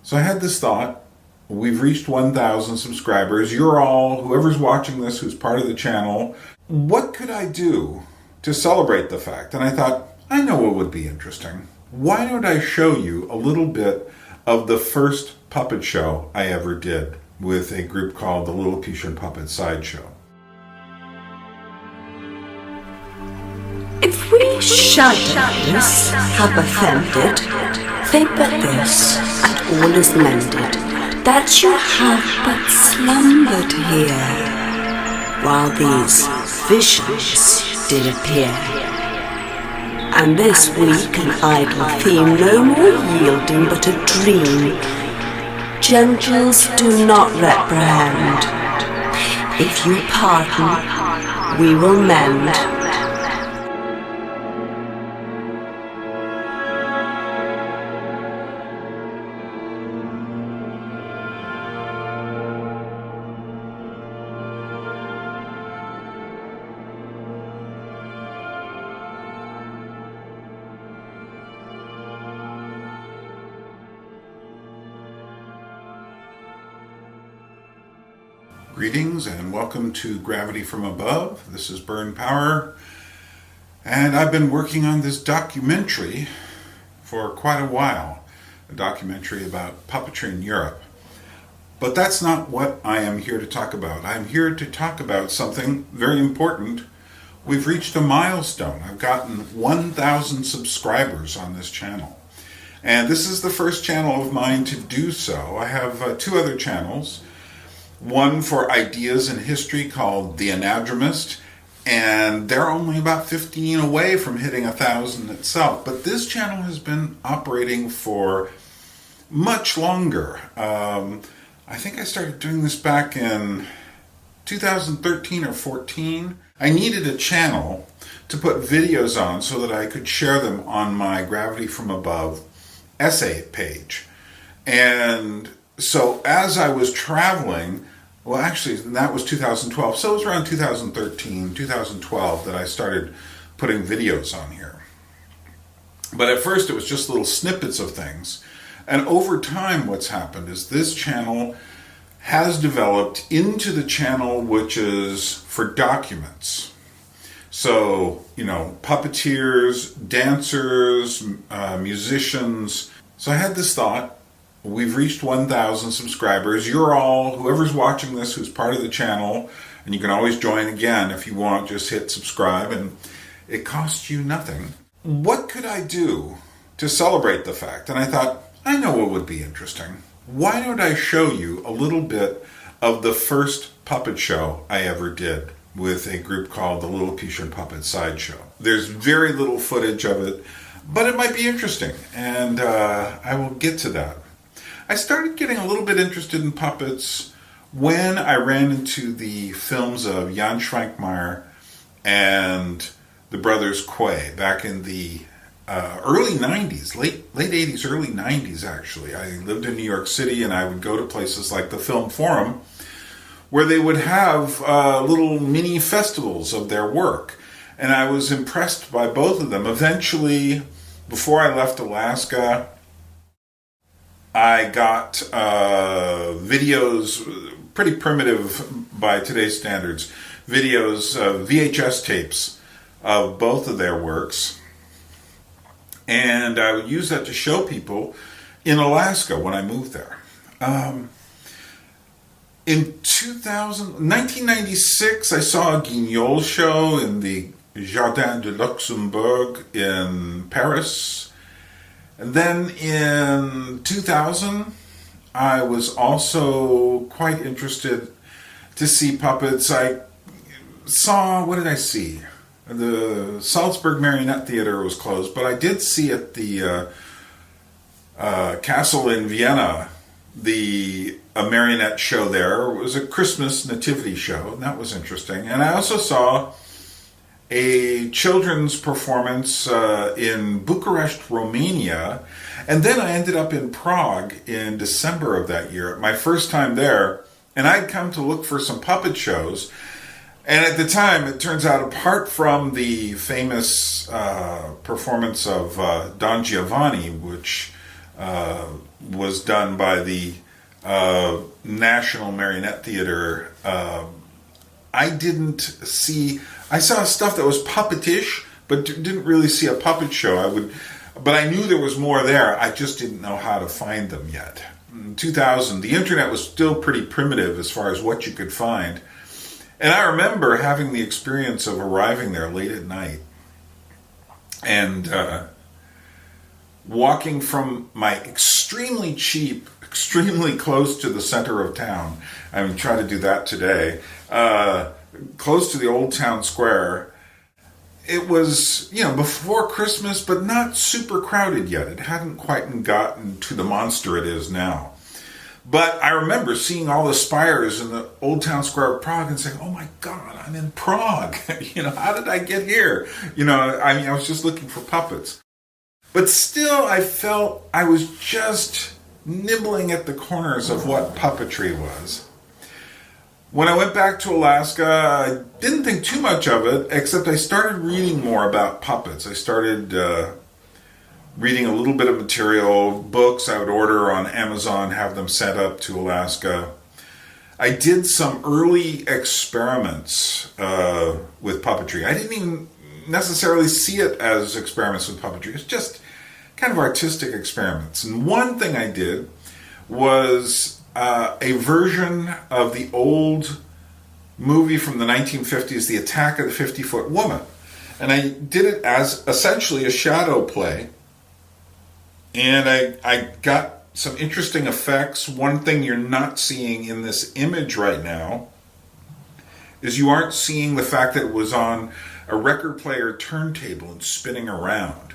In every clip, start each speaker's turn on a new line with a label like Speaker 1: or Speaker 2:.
Speaker 1: So I had this thought. We've reached 1,000 subscribers. You're all, whoever's watching this, who's part of the channel. What could I do to celebrate the fact? And I thought, I know what would be interesting. Why don't I show you a little bit of the first puppet show I ever did with a group called the Lilliputian puppet Sideshow.
Speaker 2: If we shadows have offended, they but this, and all is mended, that you have but slumbered here, while these visions did appear. And this weak and idle theme no more yielding but a dream, gentles do not reprehend. If you pardon, we will mend.
Speaker 1: Greetings and welcome to Gravity from Above. This is Byrne Power, and I've been working on this documentary for quite a while, a documentary about puppetry in Europe. But that's not what I am here to talk about. I'm here to talk about something very important. We've reached a milestone. I've gotten 1,000 subscribers on this channel. And this is the first channel of mine to do so. I have two other channels. One for ideas in history called The Anadromist, and they're only about 15 away from hitting 1,000 itself. But this channel has been operating for much longer. I think I started doing this back in 2013 or 14. I needed a channel to put videos on so that I could share them on my Gravity from Above essay page. And so as I was traveling, well actually that was 2012, so it was around 2013, 2012 that I started putting videos on here. But at first it was just little snippets of things. And over time what's happened is this channel has developed into the channel which is for documents. So, puppeteers, dancers, musicians. So I had this thought. We've reached 1,000 subscribers. You're all, whoever's watching this, who's part of the channel, and you can always join again if you want, just hit subscribe, and it costs you nothing. What could I do to celebrate the fact? And I thought, I know what would be interesting. Why don't I show you a little bit of the first puppet show I ever did with a group called the Lilliputian puppet Sideshow. There's very little footage of it, but it might be interesting, and I will get to that. I started getting a little bit interested in puppets when I ran into the films of Jan Schwankmeyer and the brothers Quay back in the early 90s, late 80s, early 90s actually. I lived in New York City and I would go to places like the Film Forum where they would have little mini festivals of their work. And I was impressed by both of them. Eventually, before I left Alaska, I got videos, pretty primitive by today's standards, videos, VHS tapes of both of their works. And I would use that to show people in Alaska when I moved there. In 1996, I saw a Guignol show in the Jardin de Luxembourg in Paris. And then in 2000, I was also quite interested to see puppets. I saw, what did I see? The Salzburg Marionette Theater was closed, but I did see at the castle in Vienna, a marionette show there. It was a Christmas nativity show, and that was interesting. And I also saw a children's performance in Bucharest, Romania, and then I ended up in Prague in December of that year, my first time there, and I'd come to look for some puppet shows, and at the time, it turns out, apart from the famous performance of Don Giovanni, which was done by the National Marionette Theater. I saw stuff that was puppetish, but didn't really see a puppet show. But I knew there was more there. I just didn't know how to find them yet. In 2000, the internet was still pretty primitive as far as what you could find. And I remember having the experience of arriving there late at night and walking from my extremely cheap, extremely close to the center of town. I mean, try to do that today. Close to the old town square. It was, before Christmas, but not super crowded yet. It hadn't quite gotten to the monster it is now. But I remember seeing all the spires in the old town square of Prague and saying, oh my God, I'm in Prague. How did I get here? I was just looking for puppets. But still, I felt I was just nibbling at the corners of what puppetry was. When I went back to Alaska, I didn't think too much of it, except I started reading more about puppets. I started reading a little bit of material, books I would order on Amazon, have them sent up to Alaska. I did some early experiments with puppetry. I didn't even necessarily see it as experiments with puppetry. It's just kind of artistic experiments. And one thing I did was a version of the old movie from the 1950s, The Attack of the 50-Foot Woman. And I did it as essentially a shadow play. And I got some interesting effects. One thing you're not seeing in this image right now is you aren't seeing the fact that it was on a record player turntable and spinning around.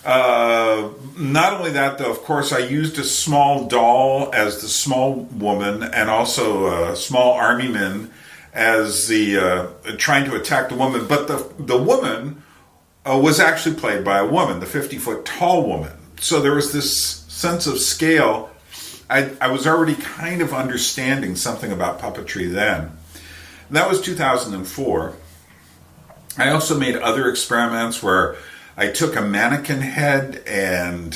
Speaker 1: Not only that, though, of course, I used a small doll as the small woman and also a small army man as the trying to attack the woman. But the woman was actually played by a woman, the 50-foot tall woman. So there was this sense of scale. I was already kind of understanding something about puppetry then. And that was 2004. I also made other experiments where I took a mannequin head and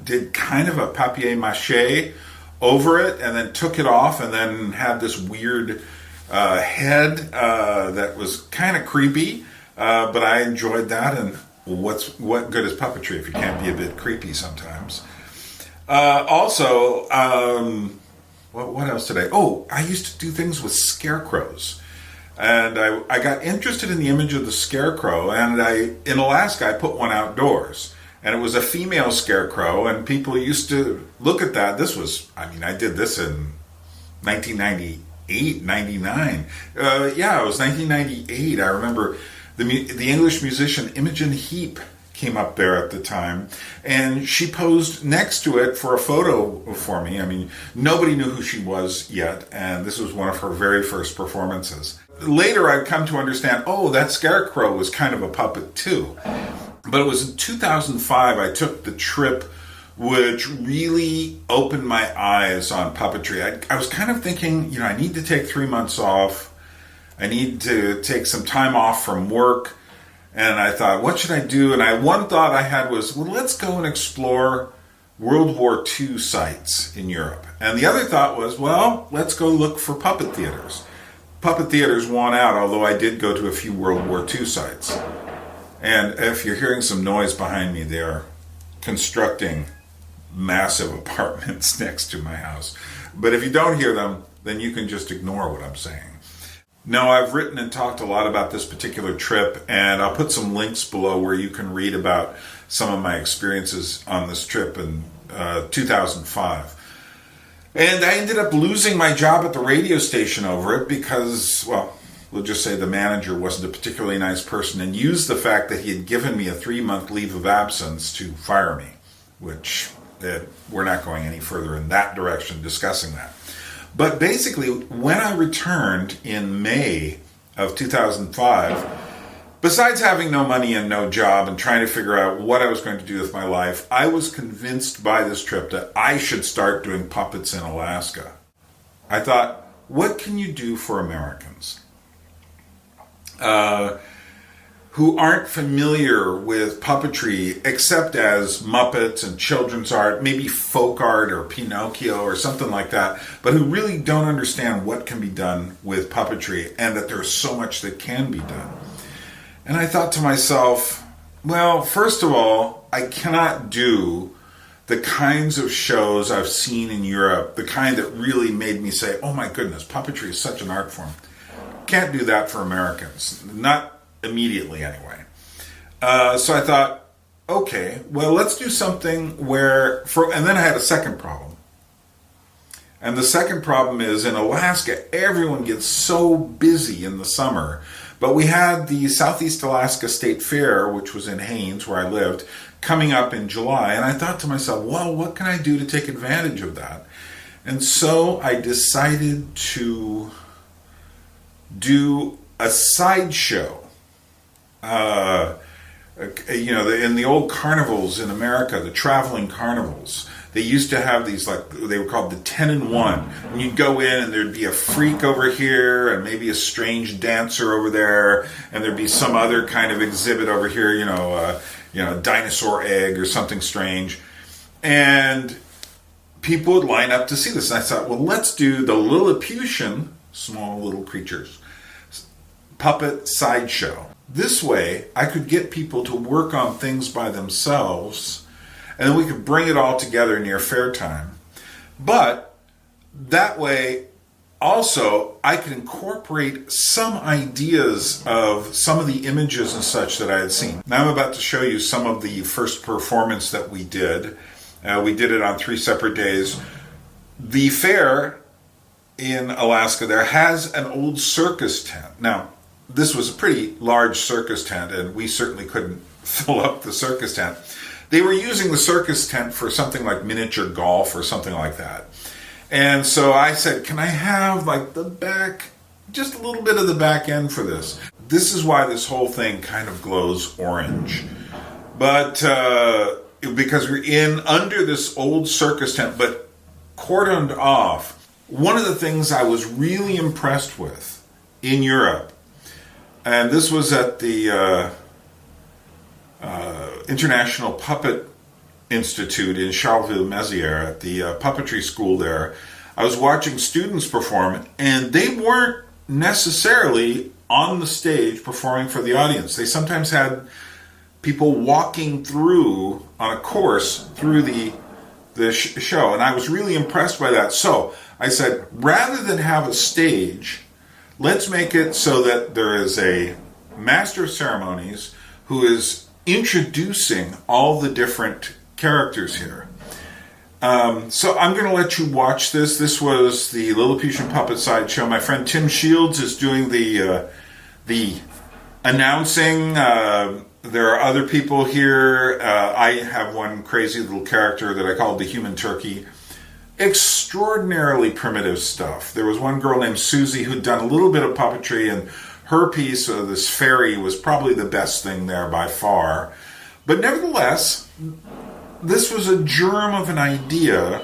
Speaker 1: did kind of a papier-mâché over it and then took it off and then had this weird head that was kind of creepy, but I enjoyed that. And what good is puppetry if you can't be a bit creepy sometimes? Also, what else today? Oh, I used to do things with scarecrows. And I got interested in the image of the scarecrow, and in Alaska, I put one outdoors. And it was a female scarecrow, and people used to look at that. I did this in 1998, 99. It was 1998. I remember the English musician Imogen Heap came up there at the time, and she posed next to it for a photo for me. I mean, nobody knew who she was yet, and this was one of her very first performances. Later, I'd come to understand, that scarecrow was kind of a puppet too. But it was in 2005 I took the trip which really opened my eyes on puppetry. I was kind of thinking, I need to take 3 months off. I need to take some time off from work. And I thought, what should I do? And one thought I had was, let's go and explore World War II sites in Europe. And the other thought was, let's go look for puppet theaters. Puppet theaters won out, although I did go to a few World War II sites. And if you're hearing some noise behind me, they're constructing massive apartments next to my house. But if you don't hear them, then you can just ignore what I'm saying. No, I've written and talked a lot about this particular trip, and I'll put some links below where you can read about some of my experiences on this trip in 2005. And I ended up losing my job at the radio station over it because, we'll just say the manager wasn't a particularly nice person and used the fact that he had given me a 3-month leave of absence to fire me, which we're not going any further in that direction discussing that. But basically, when I returned in May of 2005, besides having no money and no job and trying to figure out what I was going to do with my life, I was convinced by this trip that I should start doing puppets in Alaska. I thought, what can you do for Americans? who aren't familiar with puppetry except as Muppets and children's art, maybe folk art or Pinocchio or something like that, but who really don't understand what can be done with puppetry and that there's so much that can be done. And I thought to myself, well, first of all, I cannot do the kinds of shows I've seen in Europe, the kind that really made me say, oh my goodness, puppetry is such an art form. Can't do that for Americans. Not immediately anyway. So I thought, okay, well, let's do something where, and then I had a second problem. And the second problem is in Alaska, everyone gets so busy in the summer. But we had the Southeast Alaska State Fair, which was in Haines, where I lived, coming up in July. And I thought to myself, well, what can I do to take advantage of that? And so I decided to do a sideshow. In the old carnivals in America, the traveling carnivals, they used to have these, like, they were called the 10 in 1. And you'd go in and there'd be a freak over here and maybe a strange dancer over there, and there'd be some other kind of exhibit over here, dinosaur egg or something strange. And people would line up to see this. And I thought, well, let's do the Lilliputian, small little creatures, puppet sideshow. This way, I could get people to work on things by themselves, and then we could bring it all together near fair time. But that way, also, I could incorporate some ideas of some of the images and such that I had seen. Now I'm about to show you some of the first performance that we did. We did it on 3 separate days. The fair in Alaska there has an old circus tent. Now, this was a pretty large circus tent, and we certainly couldn't fill up the circus tent. They were using the circus tent for something like miniature golf or something like that. And so I said, can I have like the back, just a little bit of the back end for this? This is why this whole thing kind of glows orange. But because we're in under this old circus tent, but cordoned off. One of the things I was really impressed with in Europe, and this was at the International Puppet Institute in Charleville-Mézières, at the puppetry school there. I was watching students perform, and they weren't necessarily on the stage performing for the audience. They sometimes had people walking through on a course through the show, and I was really impressed by that. So I said, rather than have a stage, let's make it so that there is a master of ceremonies who is introducing all the different characters here. So I'm going to let you watch this. This was the Lilliputian Puppet Sideshow. My friend Tim Shields is doing the announcing. There are other people here. I have one crazy little character that I called the Human Turkey. Extraordinarily primitive stuff. There was one girl named Susie who'd done a little bit of puppetry, and her piece, this fairy, was probably the best thing there by far. But nevertheless, this was a germ of an idea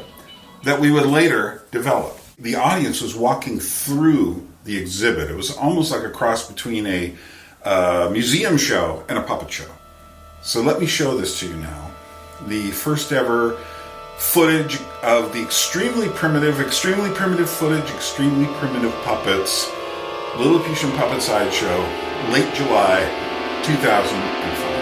Speaker 1: that we would later develop. The audience was walking through the exhibit. It was almost like a cross between a museum show and a puppet show. So let me show this to you now. The first ever footage of the extremely primitive footage, extremely primitive puppets, Lilliputian Puppet Sideshow, late July 2005.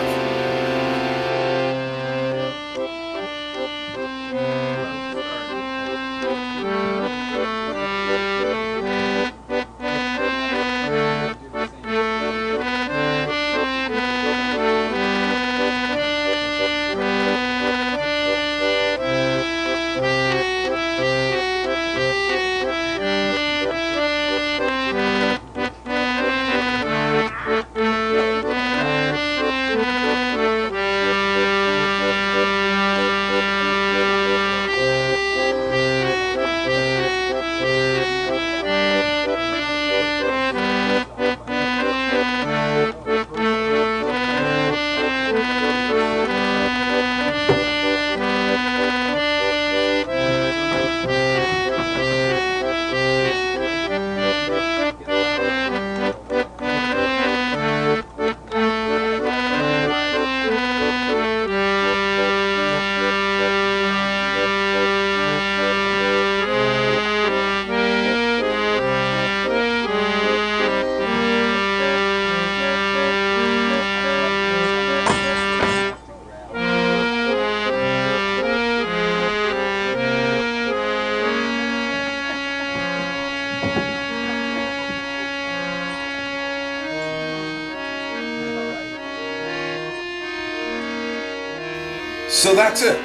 Speaker 1: So that's it.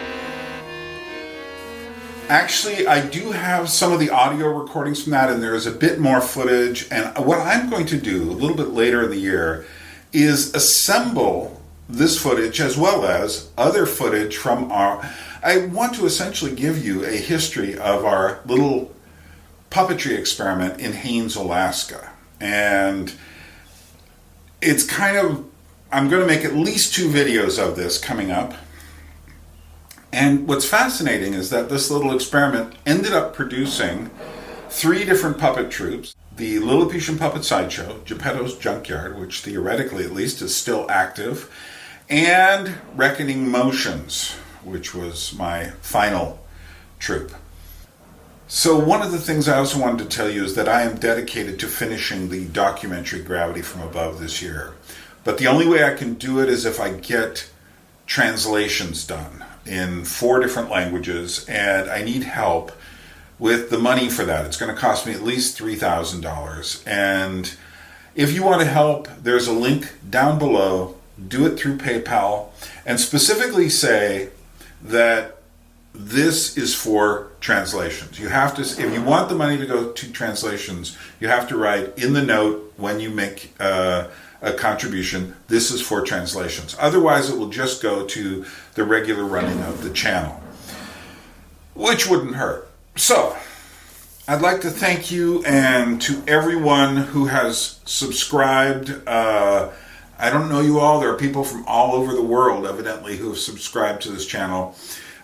Speaker 1: Actually, I do have some of the audio recordings from that, and there is a bit more footage. And what I'm going to do a little bit later in the year is assemble this footage as well as other footage from I want to essentially give you a history of our little puppetry experiment in Haines, Alaska. And it's kind of, I'm going to make at least 2 videos of this coming up. And what's fascinating is that this little experiment ended up producing 3 different puppet troupes. The Lilliputian puppet sideshow, Geppetto's Junkyard, which theoretically at least is still active, and Reckoning Motions, which was my final troupe. So one of the things I also wanted to tell you is that I am dedicated to finishing the documentary Gravity from Above this year. But the only way I can do it is if I get translations done in 4 different languages, and I need help with the money for that. It's going to cost me at least $3,000. And if you want to help, there's a link down below. Do it through PayPal, and specifically say that this is for translations. You have to, if you want the money to go to translations, you have to write in the note when you make a contribution, this is for translations. Otherwise, it will just go to the regular running of the channel, which wouldn't hurt. So, I'd like to thank you and to everyone who has subscribed. I don't know you all. There are people from all over the world, evidently, who have subscribed to this channel.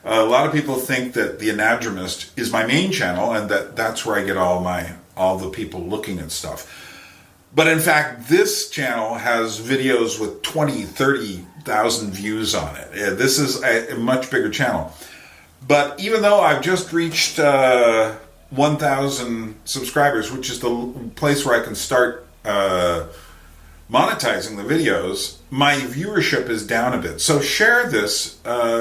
Speaker 1: A lot of people think that the Anadromist is my main channel and that's where I get all the people looking at stuff. But in fact, this channel has videos with 20, 30,000 views on it. This is a much bigger channel. But even though I've just reached 1,000 subscribers, which is the place where I can start monetizing the videos, my viewership is down a bit. So share this,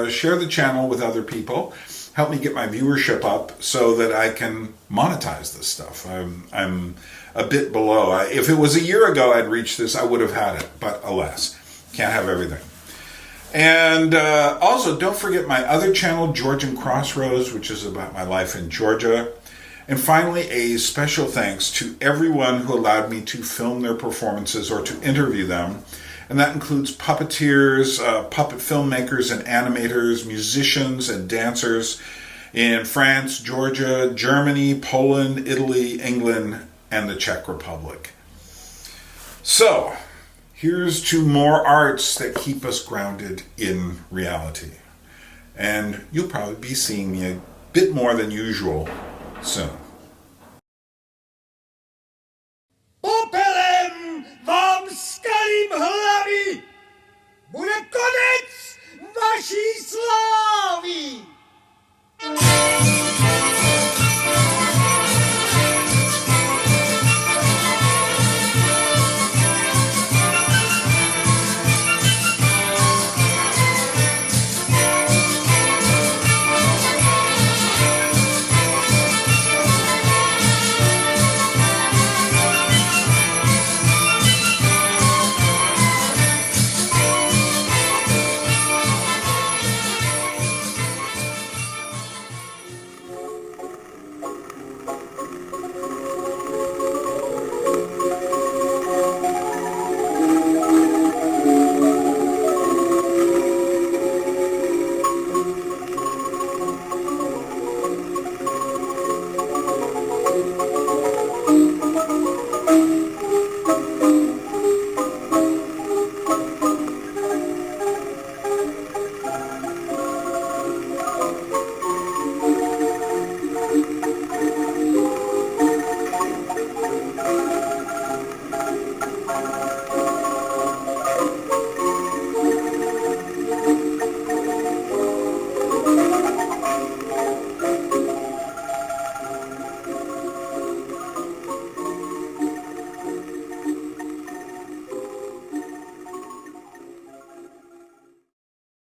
Speaker 1: share the channel with other people. Help me get my viewership up so that I can monetize this stuff. I'm a bit below. If it was a year ago I'd reached this, I would have had it, but alas, can't have everything. And also, don't forget my other channel, Georgian Crossroads, which is about my life in Georgia. And finally, a special thanks to everyone who allowed me to film their performances or to interview them. And that includes puppeteers, puppet filmmakers and animators, musicians and dancers in France, Georgia, Germany, Poland, Italy, England, and the Czech Republic. So, here's to more arts that keep us grounded in reality. And you'll probably be seeing me a bit more than usual soon.
Speaker 3: Popelem vám skalím hlavy! Bude konec vaší slávy!